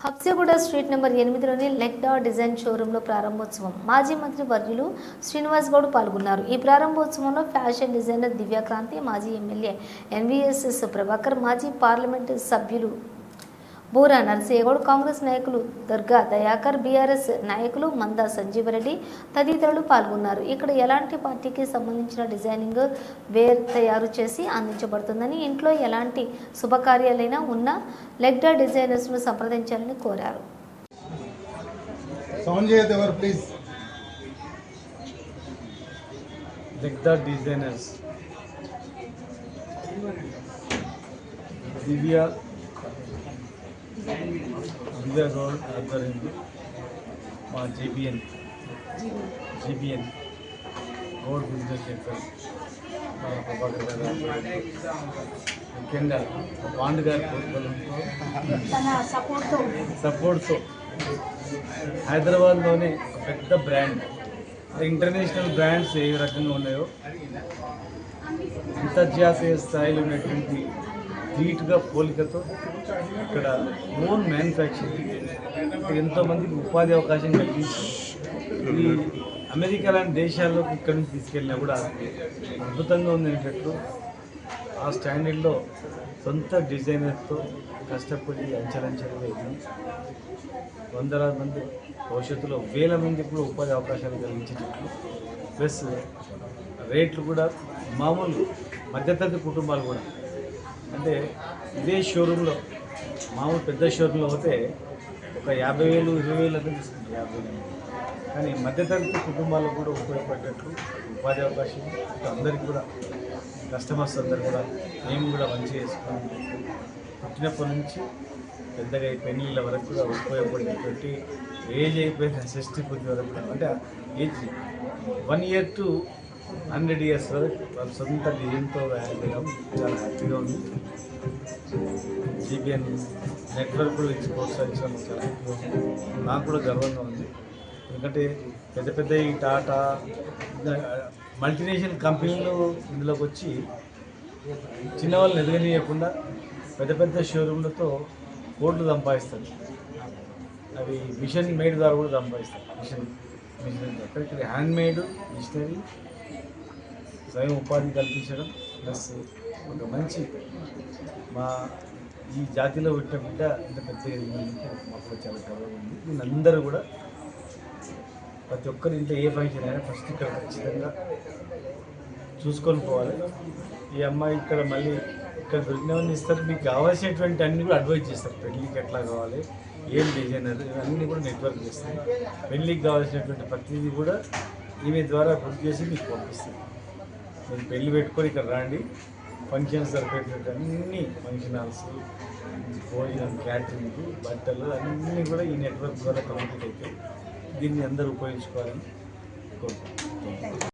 Habsiguda street number 8లోని లెగ్డా design షోరూంలో ప్రారంభోత్సవం మాజీ మంత్రి వర్యులు శ్రీనివాస్ గౌడ్ పాల్గొన్నారు. ఈ ప్రారంభోత్సవంలో ఫ్యాషన్ డిజైనర్ దివ్యక్రాంతి, మాజీ ఎమ్మెల్యే ఎన్వీఎస్ఎస్ ప్రభాకర్, మాజీ పార్లమెంటు సభ్యులు బూరా నరసింహగౌడ్, కాంగ్రెస్ నాయకులు దుర్గా దయాకర్, బీఆర్ఎస్ నాయకులు మందా సంజీవరెడ్డి తదితరులు పాల్గొన్నారు. ఇక్కడ ఎలాంటి పార్టీకి సంబంధించిన డిజైనింగ్ వేర్ తయారు చేసి అందించబడుతుందని, ఇంట్లో ఎలాంటి శుభకార్యాలైనా ఉన్న లెగ్డా డిజైనర్స్ను సంప్రదించాలని కోరారు. లెగ్డా డిజైనర్స్ దివ్య గౌడ్ ఆధ్వర్యంలో మా జీబీఎన్ గౌడ్ బిజినెస్ సెంటర్ మా ప్రభాకర్ గారి ఆధ్వర్యంలో ముఖ్యంగా పాండు గారి సపోర్ట్తో హైదరాబాద్లోనే ఒక పెద్ద బ్రాండ్, ఇంటర్నేషనల్ బ్రాండ్స్ ఏ రకంగా ఉన్నాయో అంతర్జాతీయ స్థాయిలో ఉన్నటువంటి ధీటుగా పోలికతో ఇక్కడ ఓన్ మ్యానుఫ్యాక్చరింగ్ ఎంతోమందికి ఉపాధి అవకాశం కలిగించి ఈ అమెరికా లాంటి దేశాల్లోకి ఇక్కడి నుంచి తీసుకెళ్ళినా కూడా అద్భుతంగా ఉందనేటట్లు ఆ స్టాండర్డ్లో సొంత డిజైనర్తో కష్టపడి అంచెలంచెలుగా ఎదిగి వందలాది మంది భవిష్యత్తులో వేల మందికి కూడా ఉపాధి అవకాశాలు కలిగించేటట్లు, ప్లస్ రేట్లు కూడా మామూలు మధ్యతరగతి కుటుంబాలు కూడా, అంటే ఇదే షోరూంలో మామూలు పెద్ద షోరూంలో పోతే ఒక 50,000 20,000 అంటే తీసుకుంటారు 50,000, కానీ మధ్యతరగతి కుటుంబాలకు కూడా ఉపయోగపడేటట్లు ఉపాధి అవకాశం అందరికీ కూడా, కస్టమర్స్ అందరు కూడా మేము కూడా మంచిగా చేసుకుని పుట్టినప్పటి నుంచి పెద్దగా పెళ్ళిళ్ళ వరకు కూడా ఉపయోగపడేటువంటి ఏజ్ అయిపోయిన 60 వరకు, అంటే ఏజ్ 1 year to 100 years వరకు వాళ్ళ సొంత డిజైన్తో వేయడం చాలా హ్యాపీగా ఉంది. జీబీఎన్ నెట్వర్క్ కూడా ఇచ్చి ప్రోత్సహించడం చాలా హ్యాపీగా ఉంది. నాకు కూడా గర్వంగా ఉంది. ఎందుకంటే పెద్ద పెద్ద ఈ టాటా మల్టీనేషనల్ కంపెనీలు ఇందులోకి వచ్చి చిన్న వాళ్ళని ఎదగనీయకుండా పెద్ద పెద్ద షోరూమ్లతో కోట్లు సంపాదిస్తారు. అవి మిషన్ మేడ్ ద్వారా కూడా సంపాదిస్తారు. మిషన్ ఇక్కడ హ్యాండ్ మేడ్ మిషనరీ స్వయం ఉపాధి కల్పించడం, ప్లస్ ఒక మంచి మా ఈ జాతిలో పుట్టిన బిడ్డ ఇంత పెద్ద మాకు చాలా గర్వంగా ఉంది. దీని అందరూ కూడా ప్రతి ఒక్కరి ఇంట్లో ఏ ఫంక్షన్ అయినా ఫస్ట్ ఇక్కడ ఖచ్చితంగా చూసుకొని పోవాలి. ఈ అమ్మాయి ఇక్కడ మళ్ళీ ఇక్కడ దొరికినవన్నీ ఇస్తారు, మీకు కావాల్సినటువంటి అన్నీ కూడా అడ్వైజ్ చేస్తారు. పెళ్ళికి ఎట్లా కావాలి, ఏం డిజైనర్, ఇవన్నీ కూడా నెట్వర్క్ చేస్తాయి. పెళ్ళికి కావాల్సినటువంటి ప్రతిదీ కూడా ఈమె ద్వారా బుక్ చేసి మీకు పంపిస్తుంది. మీరు పెళ్ళి పెట్టుకొని ఇక్కడ రండి, ఫంక్షన్స్ జరిపేటట్టు అన్ని ఫంక్షన్ హాల్స్, భోజనం, క్యాటరింగ్, బట్టలు అన్నీ కూడా ఈ నెట్వర్క్ ద్వారా కంప్లీట్ అవుతాయి. దీన్ని అందరూ ఉపయోగించుకోవాలని కోరుకుంటున్నాను.